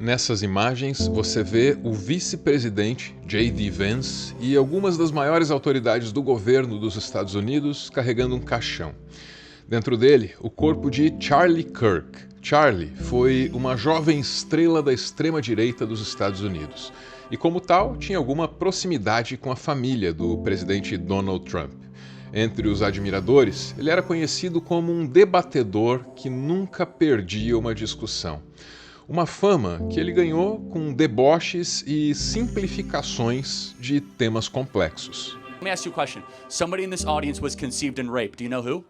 Nessas imagens, você vê o vice-presidente J.D. Vance e algumas das maiores autoridades do governo dos Estados Unidos carregando um caixão. Dentro dele, o corpo de Charlie Kirk. Charlie foi uma jovem estrela da extrema-direita dos Estados Unidos e, como tal, tinha alguma proximidade com a família do presidente Donald Trump. Entre os admiradores, ele era conhecido como um debatedor que nunca perdia uma discussão. Uma fama que ele ganhou com deboches e simplificações de temas complexos. Let me ask you a question. Somebody in this audience was conceived and raped. Do you know who?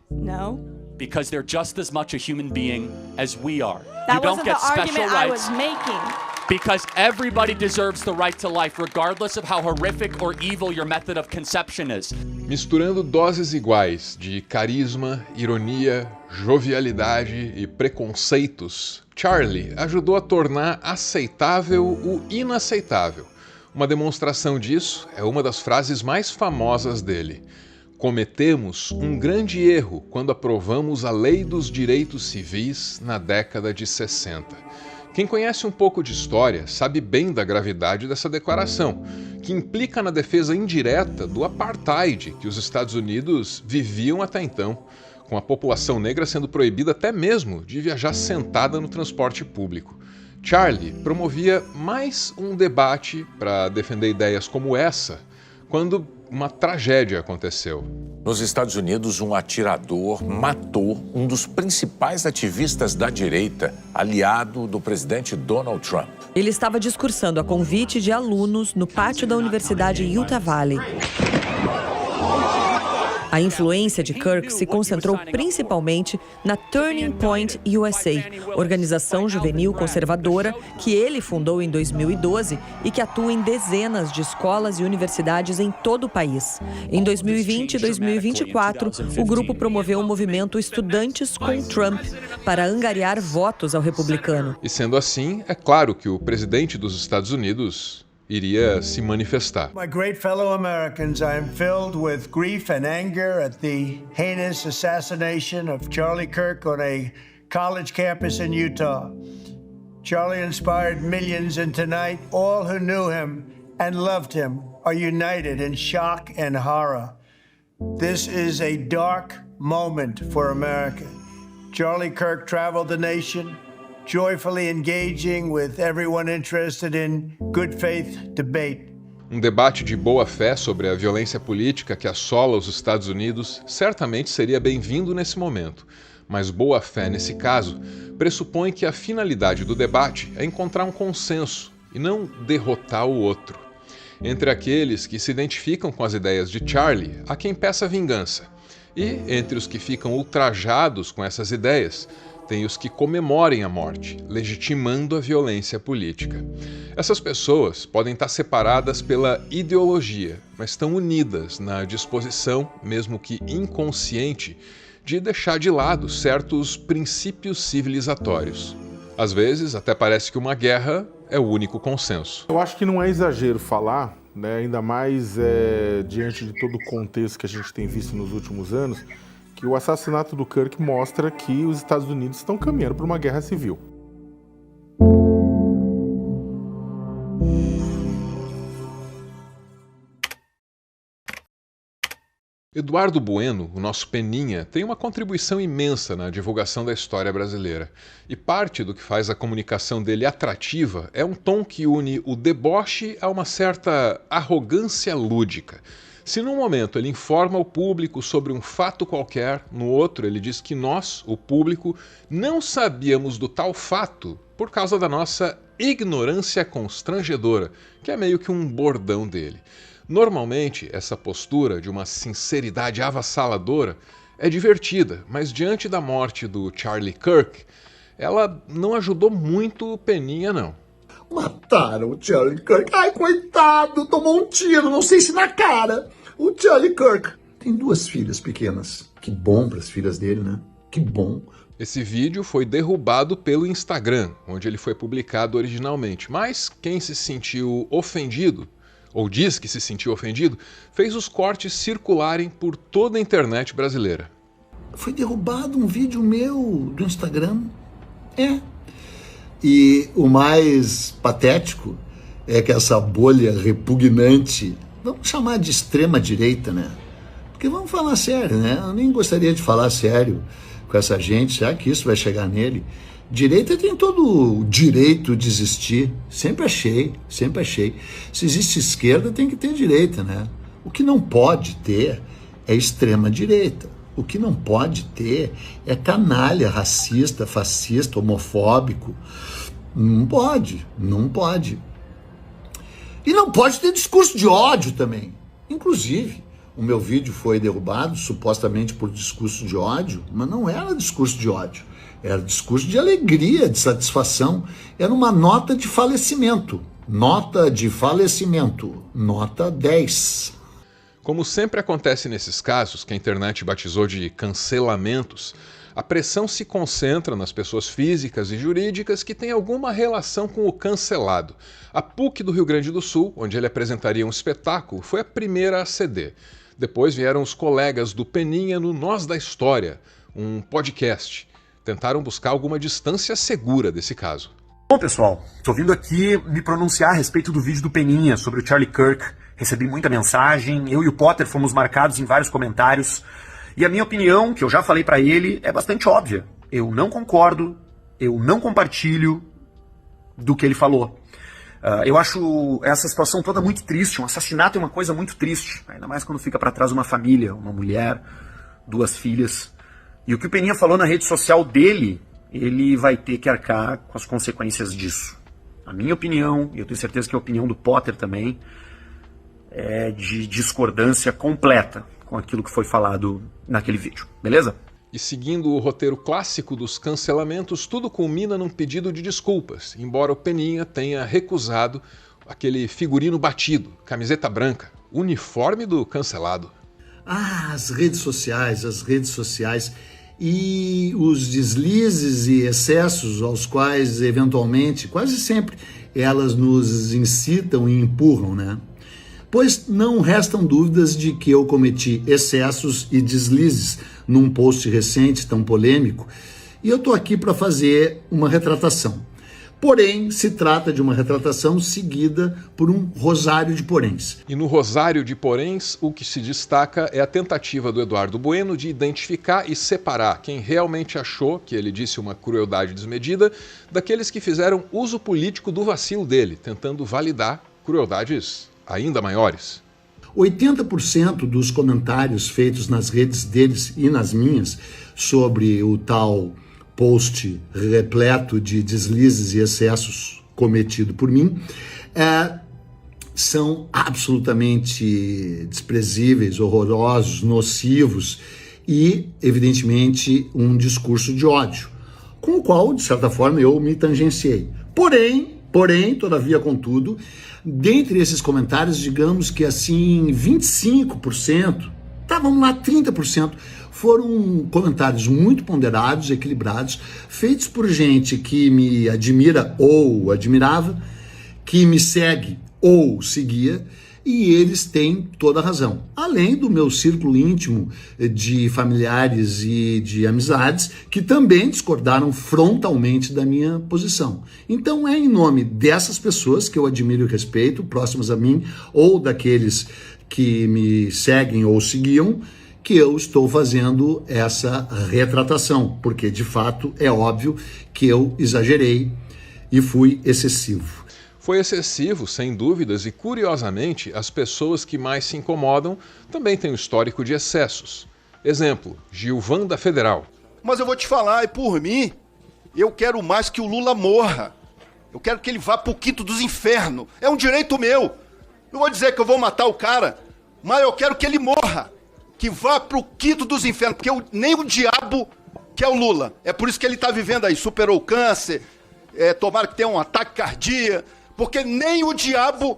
No. Because they're just as much a human being as we are. That You don't wasn't get the special argument I rights was making. because everybody deserves the right to life, regardless of how horrific or evil your method of conception is. Misturando doses iguais de carisma, ironia, jovialidade e preconceitos, Charlie ajudou a tornar aceitável o inaceitável. Uma demonstração disso é uma das frases mais famosas dele. Cometemos um grande erro quando aprovamos a Lei dos Direitos Civis na década de 60. Quem conhece um pouco de história sabe bem da gravidade dessa declaração, que implica na defesa indireta do apartheid que os Estados Unidos viviam até então, com a população negra sendo proibida até mesmo de viajar sentada no transporte público. Charlie promovia mais um debate para defender ideias como essa, quando uma tragédia aconteceu. Nos Estados Unidos, um atirador matou um dos principais ativistas da direita, aliado do presidente Donald Trump. Ele estava discursando a convite de alunos no pátio da Universidade Utah Valley. A influência de Kirk se concentrou principalmente na Turning Point USA, organização juvenil conservadora que ele fundou em 2012 e que atua em dezenas de escolas e universidades em todo o país. Em 2020 e 2024, o grupo promoveu o movimento Estudantes com Trump para angariar votos ao republicano. E sendo assim, é claro que o presidente dos Estados Unidos iria se manifestar. My great fellow Americans, I am filled with grief and anger at the heinous assassination of Charlie Kirk on a college campus in Utah. Charlie inspired millions, and tonight all who knew him and loved him are united in shock and horror. This is a dark moment for America. Charlie Kirk traveled the nation, joyfully engaging with everyone interested in good faith debate. Um debate de boa-fé sobre a violência política que assola os Estados Unidos certamente seria bem-vindo nesse momento, mas boa-fé, nesse caso, pressupõe que a finalidade do debate é encontrar um consenso e não derrotar o outro. Entre aqueles que se identificam com as ideias de Charlie, há quem peça vingança, e entre os que ficam ultrajados com essas ideias, tem os que comemorem a morte, legitimando a violência política. Essas pessoas podem estar separadas pela ideologia, mas estão unidas na disposição, mesmo que inconsciente, de deixar de lado certos princípios civilizatórios. Às vezes, até parece que uma guerra é o único consenso. Eu acho que não é exagero falar, né, ainda mais diante de todo o contexto que a gente tem visto nos últimos anos, que o assassinato do Kirk mostra que os Estados Unidos estão caminhando para uma guerra civil. Eduardo Bueno, o nosso Peninha, tem uma contribuição imensa na divulgação da história brasileira. E parte do que faz a comunicação dele atrativa é um tom que une o deboche a uma certa arrogância lúdica. Se num momento ele informa o público sobre um fato qualquer, no outro ele diz que nós, o público, não sabíamos do tal fato por causa da nossa ignorância constrangedora, que é meio que um bordão dele. Normalmente, essa postura de uma sinceridade avassaladora é divertida, mas diante da morte do Charlie Kirk, ela não ajudou muito o Peninha, não. Mataram o Charlie Kirk. Ai, coitado, tomou um tiro, não sei se na cara. O Charlie Kirk tem 2 filhas pequenas. Que bom para as filhas dele, né? Que bom. Esse vídeo foi derrubado pelo Instagram, onde ele foi publicado originalmente. Mas quem se sentiu ofendido, ou diz que se sentiu ofendido, fez os cortes circularem por toda a internet brasileira. Foi derrubado um vídeo meu do Instagram. E o mais patético é que essa bolha repugnante, vamos chamar de extrema-direita, né? Porque vamos falar sério, né? Eu nem gostaria de falar sério com essa gente, será que isso vai chegar nele? Direita tem todo o direito de existir, sempre achei. Se existe esquerda, tem que ter direita, né? O que não pode ter é extrema-direita. O que não pode ter é canalha, racista, fascista, homofóbico. Não pode. E não pode ter discurso de ódio também. Inclusive, o meu vídeo foi derrubado supostamente por discurso de ódio, mas não era discurso de ódio. Era discurso de alegria, de satisfação. Era uma nota de falecimento. Nota 10. Como sempre acontece nesses casos, que a internet batizou de cancelamentos, a pressão se concentra nas pessoas físicas e jurídicas que têm alguma relação com o cancelado. A PUC do Rio Grande do Sul, onde ele apresentaria um espetáculo, foi a primeira a ceder. Depois vieram os colegas do Peninha no Nós da História, um podcast. Tentaram buscar alguma distância segura desse caso. Bom, pessoal, estou vindo aqui me pronunciar a respeito do vídeo do Peninha sobre o Charlie Kirk. Recebi muita mensagem, eu e o Potter fomos marcados em vários comentários. E a minha opinião, que eu já falei pra ele, é bastante óbvia. Eu não concordo, eu não compartilho do que ele falou. Eu acho essa situação toda muito triste. Um assassinato é uma coisa muito triste, ainda mais quando fica pra trás uma família, uma mulher, 2 filhas. E o que o Peninha falou na rede social dele, ele vai ter que arcar com as consequências disso. A minha opinião, e eu tenho certeza que a opinião do Potter também, é de discordância completa com aquilo que foi falado naquele vídeo, beleza? E seguindo o roteiro clássico dos cancelamentos, tudo culmina num pedido de desculpas, embora o Peninha tenha recusado aquele figurino batido, camiseta branca, uniforme do cancelado. As redes sociais e os deslizes e excessos aos quais, eventualmente, quase sempre, elas nos incitam e empurram, né? Pois não restam dúvidas de que eu cometi excessos e deslizes num post recente tão polêmico, e eu estou aqui para fazer uma retratação. Porém, se trata de uma retratação seguida por um rosário de poréns. E no rosário de poréns, o que se destaca é a tentativa do Eduardo Bueno de identificar e separar quem realmente achou que ele disse uma crueldade desmedida daqueles que fizeram uso político do vacilo dele, tentando validar crueldades ainda maiores. 80% dos comentários feitos nas redes deles e nas minhas sobre o tal post repleto de deslizes e excessos cometido por mim são absolutamente desprezíveis, horrorosos, nocivos e, evidentemente, um discurso de ódio, com o qual, de certa forma, eu me tangenciei. Porém, todavia, contudo, dentre esses comentários, digamos que assim, 25%, vamos lá, 30%, foram comentários muito ponderados, equilibrados, feitos por gente que me admira ou admirava, que me segue ou seguia, e eles têm toda a razão. Além do meu círculo íntimo de familiares e de amizades, que também discordaram frontalmente da minha posição. Então é em nome dessas pessoas que eu admiro e respeito, próximas a mim, ou daqueles que me seguem ou seguiam, que eu estou fazendo essa retratação, porque de fato é óbvio que eu exagerei e fui excessivo. Foi excessivo, sem dúvidas, e curiosamente, as pessoas que mais se incomodam também têm um histórico de excessos. Exemplo, Gilvan da Federal. Mas eu vou te falar, e por mim, eu quero mais que o Lula morra. Eu quero que ele vá pro quinto dos infernos. É um direito meu. Não vou dizer que eu vou matar o cara, mas eu quero que ele morra. Que vá pro quinto dos infernos, porque nem o diabo quer o Lula. É por isso que ele tá vivendo aí, superou o câncer, tomara que tenha um ataque cardíaco, porque nem o diabo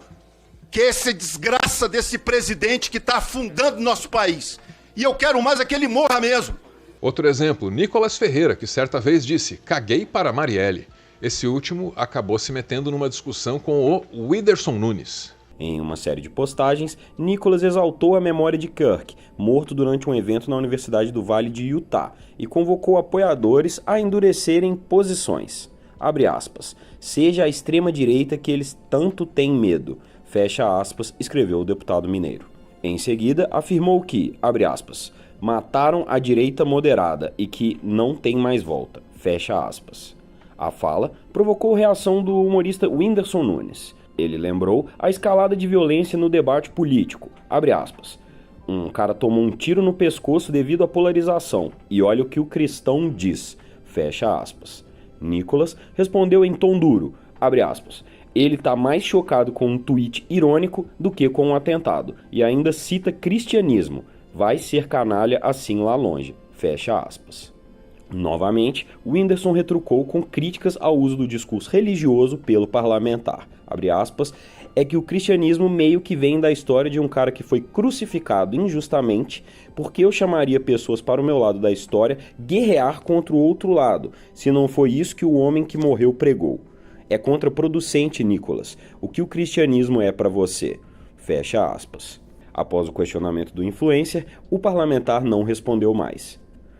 quer essa desgraça desse presidente que tá afundando nosso país. E eu quero mais é que ele morra mesmo. Outro exemplo, Nicolas Ferreira, que certa vez disse, caguei para Marielle. Esse último acabou se metendo numa discussão com o Whindersson Nunes. Em uma série de postagens, Nicolas exaltou a memória de Kirk, morto durante um evento na Universidade do Vale de Utah, e convocou apoiadores a endurecerem posições. abre aspas, seja a extrema-direita que eles tanto têm medo, fecha aspas, escreveu o deputado mineiro. Em seguida, afirmou que, abre aspas, mataram a direita moderada e que não tem mais volta, fecha aspas. A fala provocou reação do humorista Whindersson Nunes. Ele lembrou a escalada de violência no debate político, abre aspas. Um cara tomou um tiro no pescoço devido à polarização, e olha o que o cristão diz, fecha aspas. Nicolas respondeu em tom duro, abre aspas. Ele tá mais chocado com um tweet irônico do que com um atentado, e ainda cita cristianismo. Vai ser canalha assim lá longe, fecha aspas. Novamente, Whindersson retrucou com críticas ao uso do discurso religioso pelo parlamentar. Abre aspas, é que o cristianismo meio que vem da história de um cara que foi crucificado injustamente, porque eu chamaria pessoas para o meu lado da história guerrear contra o outro lado, se não foi isso que o homem que morreu pregou. É contraproducente, Nicolas. O que o cristianismo é para você? Fecha aspas. Após o questionamento do influencer, o parlamentar não respondeu mais.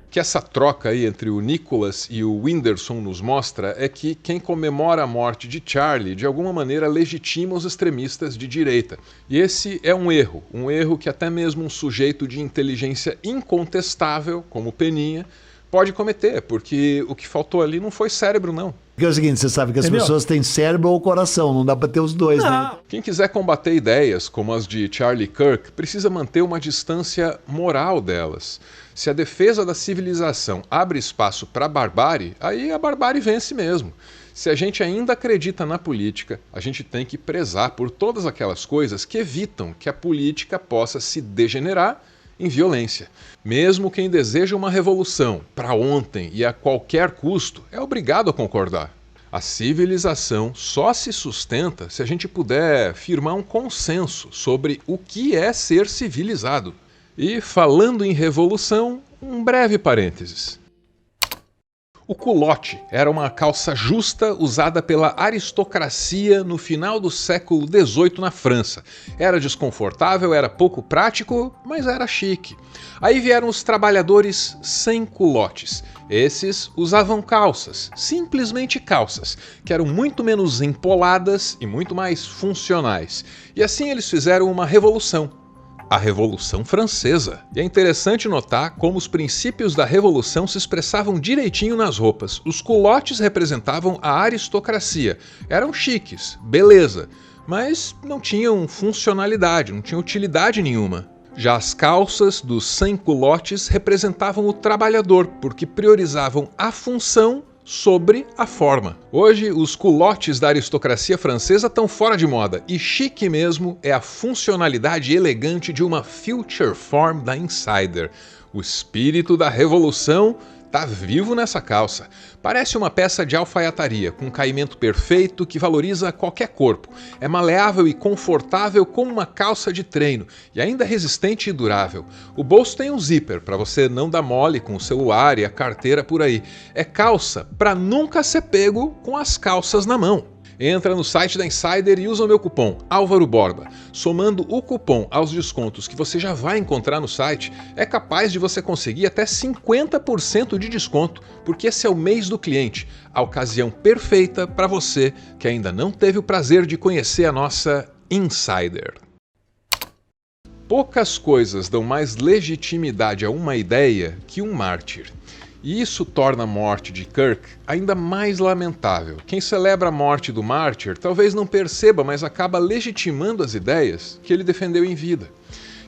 Que essa troca aí entre o Nicolas e o Whindersson nos mostra é que quem comemora a morte de Charlie de alguma maneira legitima os extremistas de direita. E esse é um erro que até mesmo um sujeito de inteligência incontestável, como Peninha, pode cometer, porque o que faltou ali não foi cérebro, não. Porque é o seguinte, você sabe que as pessoas têm cérebro ou coração, não dá pra ter os dois, né? Quem quiser combater ideias como as de Charlie Kirk precisa manter uma distância moral delas. Se a defesa da civilização abre espaço para a barbárie, aí a barbárie vence mesmo. Se a gente ainda acredita na política, a gente tem que prezar por todas aquelas coisas que evitam que a política possa se degenerar em violência. Mesmo quem deseja uma revolução para ontem e a qualquer custo é obrigado a concordar. A civilização só se sustenta se a gente puder firmar um consenso sobre o que é ser civilizado. E, falando em revolução, um breve parênteses. O culotte era uma calça justa usada pela aristocracia no final do século XVIII na França. Era desconfortável, era pouco prático, mas era chique. Aí vieram os trabalhadores sem culottes. Esses usavam calças, simplesmente calças, que eram muito menos empoladas e muito mais funcionais. E assim eles fizeram uma revolução. A Revolução Francesa. E é interessante notar como os princípios da Revolução se expressavam direitinho nas roupas. Os culottes representavam a aristocracia. Eram chiques, beleza, mas não tinham funcionalidade, não tinham utilidade nenhuma. Já as calças dos sem culottes representavam o trabalhador, porque priorizavam a função sobre a forma. Hoje, os culottes da aristocracia francesa estão fora de moda, e chique mesmo é a funcionalidade elegante de uma future form da Insider. O espírito da revolução está vivo nessa calça. Parece uma peça de alfaiataria, com caimento perfeito que valoriza qualquer corpo. É maleável e confortável como uma calça de treino, e ainda resistente e durável. O bolso tem um zíper, para você não dar mole com o celular e a carteira por aí. É calça para nunca ser pego com as calças na mão. Entra no site da Insider e usa o meu cupom Álvaro Borba. Somando o cupom aos descontos que você já vai encontrar no site, é capaz de você conseguir até 50% de desconto, porque esse é o mês do cliente, a ocasião perfeita para você que ainda não teve o prazer de conhecer a nossa Insider. Poucas coisas dão mais legitimidade a uma ideia que um mártir. E isso torna a morte de Kirk ainda mais lamentável. Quem celebra a morte do mártir talvez não perceba, mas acaba legitimando as ideias que ele defendeu em vida.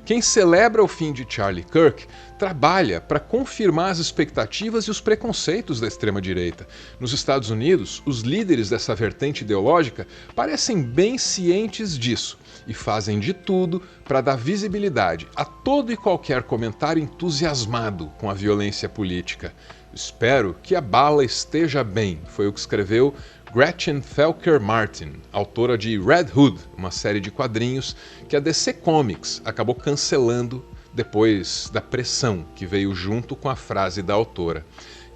Quem celebra o fim de Charlie Kirk trabalha para confirmar as expectativas e os preconceitos da extrema-direita. Nos Estados Unidos, os líderes dessa vertente ideológica parecem bem cientes disso e fazem de tudo para dar visibilidade a todo e qualquer comentário entusiasmado com a violência política. Espero que a bala esteja bem, foi o que escreveu Gretchen Felker Martin, autora de Red Hood, uma série de quadrinhos que a DC Comics acabou cancelando depois da pressão que veio junto com a frase da autora.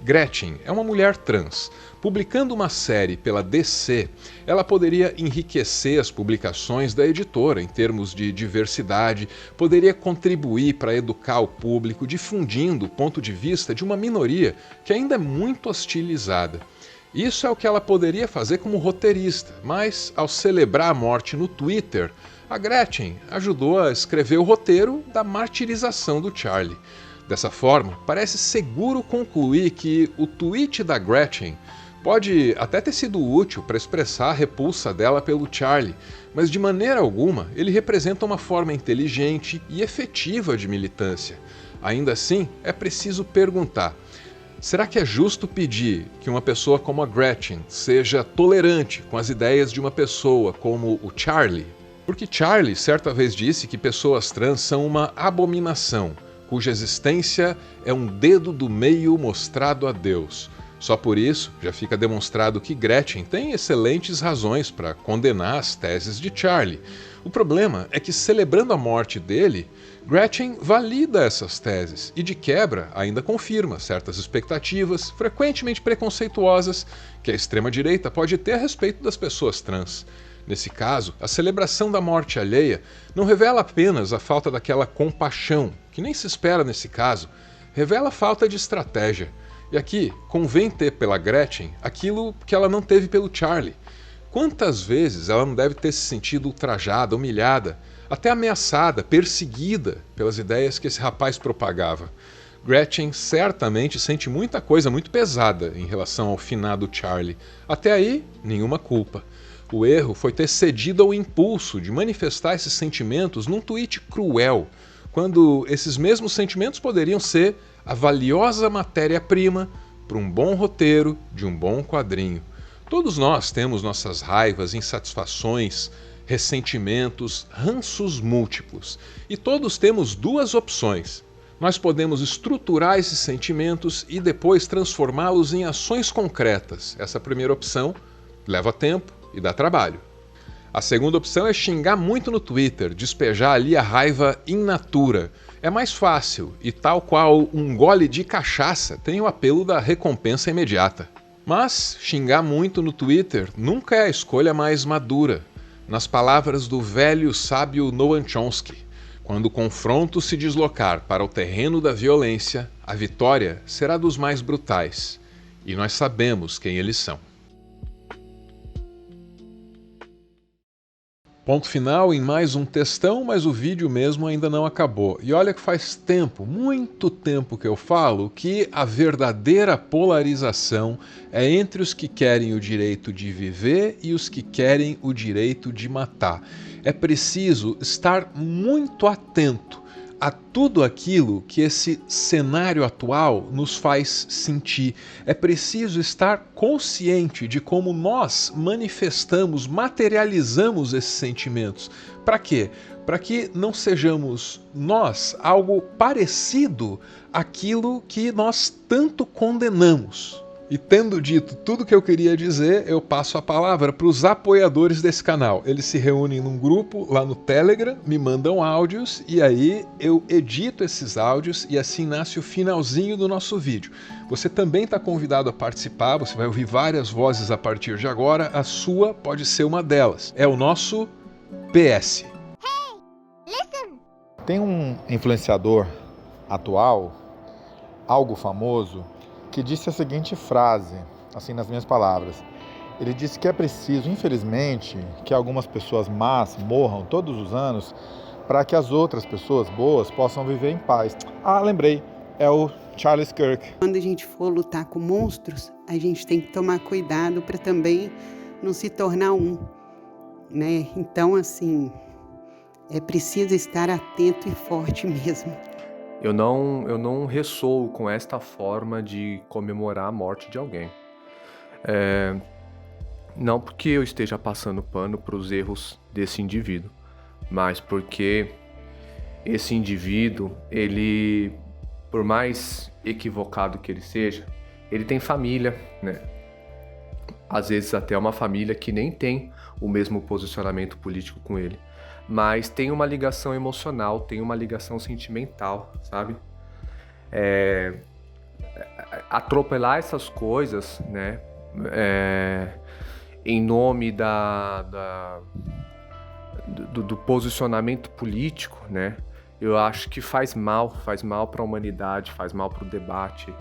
Gretchen é uma mulher trans. Publicando uma série pela DC, ela poderia enriquecer as publicações da editora em termos de diversidade, poderia contribuir para educar o público, difundindo o ponto de vista de uma minoria que ainda é muito hostilizada. Isso é o que ela poderia fazer como roteirista, mas ao celebrar a morte no Twitter, a Gretchen ajudou a escrever o roteiro da martirização do Charlie. Dessa forma, parece seguro concluir que o tweet da Gretchen pode até ter sido útil para expressar a repulsa dela pelo Charlie, mas de maneira alguma ele representa uma forma inteligente e efetiva de militância. Ainda assim, é preciso perguntar: será que é justo pedir que uma pessoa como a Gretchen seja tolerante com as ideias de uma pessoa como o Charlie? Porque Charlie certa vez disse que pessoas trans são uma abominação, cuja existência é um dedo do meio mostrado a Deus. Só por isso, já fica demonstrado que Gretchen tem excelentes razões para condenar as teses de Charlie. O problema é que, celebrando a morte dele, Gretchen valida essas teses e, de quebra, ainda confirma certas expectativas, frequentemente preconceituosas, que a extrema-direita pode ter a respeito das pessoas trans. Nesse caso, a celebração da morte alheia não revela apenas a falta daquela compaixão, que nem se espera nesse caso, revela a falta de estratégia. E aqui, convém ter pela Gretchen aquilo que ela não teve pelo Charlie. Quantas vezes ela não deve ter se sentido ultrajada, humilhada, até ameaçada, perseguida pelas ideias que esse rapaz propagava? Gretchen certamente sente muita coisa muito pesada em relação ao finado Charlie. Até aí, nenhuma culpa. O erro foi ter cedido ao impulso de manifestar esses sentimentos num tweet cruel, quando esses mesmos sentimentos poderiam ser a valiosa matéria-prima para um bom roteiro de um bom quadrinho. Todos nós temos nossas raivas, insatisfações, ressentimentos, ranços múltiplos. E todos temos duas opções. Nós podemos estruturar esses sentimentos e depois transformá-los em ações concretas. Essa primeira opção leva tempo e dá trabalho. A segunda opção é xingar muito no Twitter, despejar ali a raiva in natura. É mais fácil e, tal qual um gole de cachaça, tem o apelo da recompensa imediata. Mas xingar muito no Twitter nunca é a escolha mais madura. Nas palavras do velho sábio Noam Chomsky, quando o confronto se deslocar para o terreno da violência, a vitória será dos mais brutais. E nós sabemos quem eles são. Ponto final em mais um textão, mas o vídeo mesmo ainda não acabou. E olha que faz tempo, muito tempo que eu falo que a verdadeira polarização é entre os que querem o direito de viver e os que querem o direito de matar. É preciso estar muito atento a tudo aquilo que esse cenário atual nos faz sentir. É preciso estar consciente de como nós manifestamos, materializamos esses sentimentos. Para quê? Para que não sejamos nós algo parecido àquilo que nós tanto condenamos. E tendo dito tudo que eu queria dizer, eu passo a palavra para os apoiadores desse canal. Eles se reúnem num grupo lá no Telegram, me mandam áudios e aí eu edito esses áudios e assim nasce o finalzinho do nosso vídeo. Você também está convidado a participar, você vai ouvir várias vozes a partir de agora, a sua pode ser uma delas. É o nosso PS. Tem um influenciador atual, algo famoso, que disse a seguinte frase, assim nas minhas palavras. Ele disse que é preciso, infelizmente, que algumas pessoas más morram todos os anos para que as outras pessoas boas possam viver em paz. Ah, lembrei, é o Charlie Kirk. Quando a gente for lutar com monstros, a gente tem que tomar cuidado para também não se tornar um, né? Então, assim, é preciso estar atento e forte mesmo. Eu não ressoo com esta forma de comemorar a morte de alguém. Não porque eu esteja passando pano para os erros desse indivíduo, mas porque esse indivíduo, ele, por mais equivocado que ele seja, ele tem família, né? Às vezes até uma família que nem tem o mesmo posicionamento político com ele, mas tem uma ligação emocional, tem uma ligação sentimental, sabe? Atropelar essas coisas, né? Em nome do posicionamento político, né? Eu acho que faz mal para a humanidade, faz mal para o debate.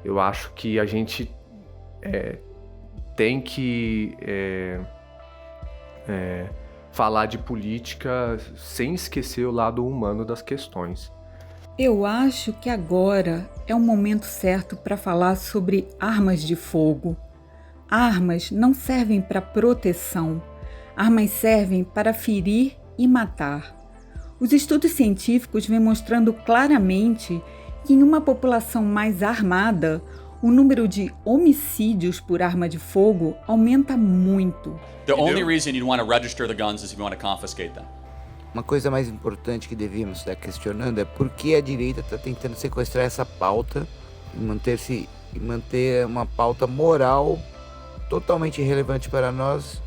Eu acho que a gente tem que falar de política sem esquecer o lado humano das questões. Eu acho que agora é o momento certo para falar sobre armas de fogo. Armas não servem para proteção, armas servem para ferir e matar. Os estudos científicos vêm mostrando claramente que em uma população mais armada, o número de homicídios por arma de fogo aumenta muito. The only reason you'd want to register the guns is if you want to confiscate them. Uma coisa mais importante que devíamos estar questionando é por que a direita está tentando sequestrar essa pauta e manter uma pauta moral totalmente irrelevante para nós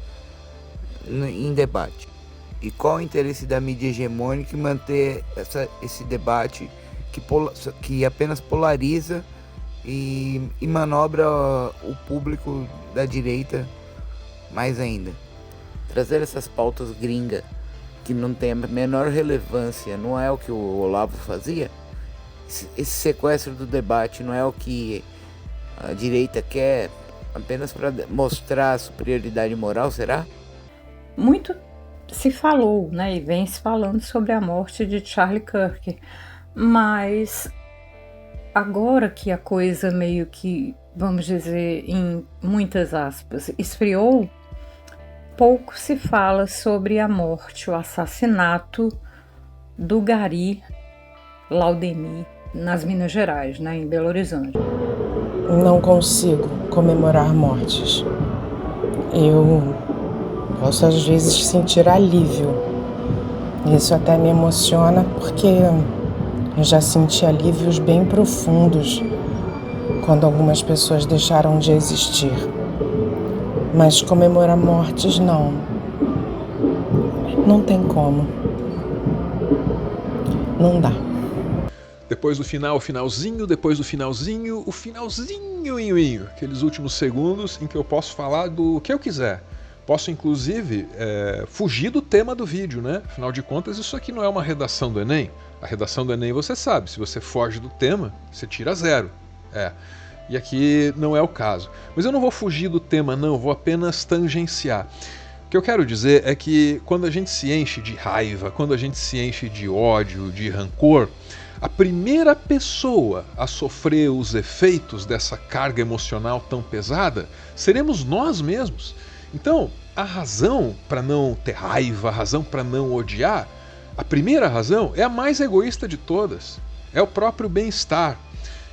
em debate. E qual o interesse da mídia hegemônica em manter esse debate que apenas polariza e manobra o público da direita mais ainda? Trazer essas pautas gringas que não tem a menor relevância, não é o que o Olavo fazia? Esse sequestro do debate não é o que a direita quer apenas para mostrar a superioridade moral, será? Muito se falou, né, e vem se falando sobre a morte de Charlie Kirk, mas agora que a coisa meio que, vamos dizer, em muitas aspas, esfriou, pouco se fala sobre a morte, o assassinato do Gari Laudemir nas Minas Gerais, né, em Belo Horizonte. Não consigo comemorar mortes. Eu posso às vezes sentir alívio. Isso até me emociona porque eu já senti alívios bem profundos quando algumas pessoas deixaram de existir. Mas comemorar mortes, não. Não tem como. Não dá. Depois do final, o finalzinho, depois do finalzinho, o finalzinho, aqueles últimos segundos em que eu posso falar do que eu quiser. Posso, inclusive, fugir do tema do vídeo, né? Afinal de contas, isso aqui não é uma redação do Enem. A redação do Enem, você sabe, se você foge do tema, você tira 0. E aqui não é o caso. Mas eu não vou fugir do tema, não, vou apenas tangenciar. O que eu quero dizer é que quando a gente se enche de raiva, quando a gente se enche de ódio, de rancor, a primeira pessoa a sofrer os efeitos dessa carga emocional tão pesada seremos nós mesmos. Então, a razão para não ter raiva, a razão para não odiar, a primeira razão é a mais egoísta de todas, é o próprio bem-estar.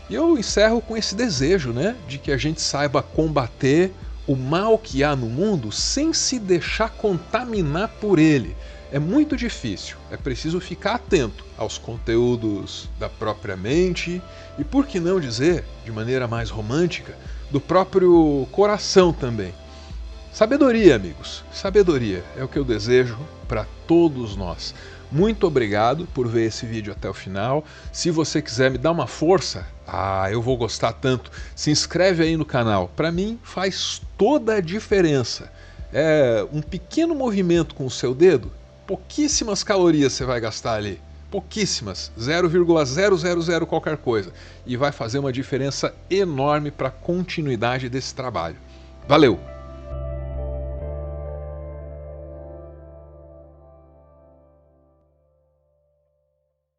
E eu encerro com esse desejo, né, de que a gente saiba combater o mal que há no mundo sem se deixar contaminar por ele. É muito difícil, é preciso ficar atento aos conteúdos da própria mente e, por que não dizer, de maneira mais romântica, do próprio coração também. Sabedoria, amigos, sabedoria é o que eu desejo para todos nós. Muito obrigado por ver esse vídeo até o final. Se você quiser me dar uma força, eu vou gostar tanto. Se inscreve aí no canal. Para mim faz toda a diferença. É um pequeno movimento com o seu dedo, pouquíssimas calorias você vai gastar ali. Pouquíssimas, 0,000 qualquer coisa. E vai fazer uma diferença enorme para a continuidade desse trabalho. Valeu!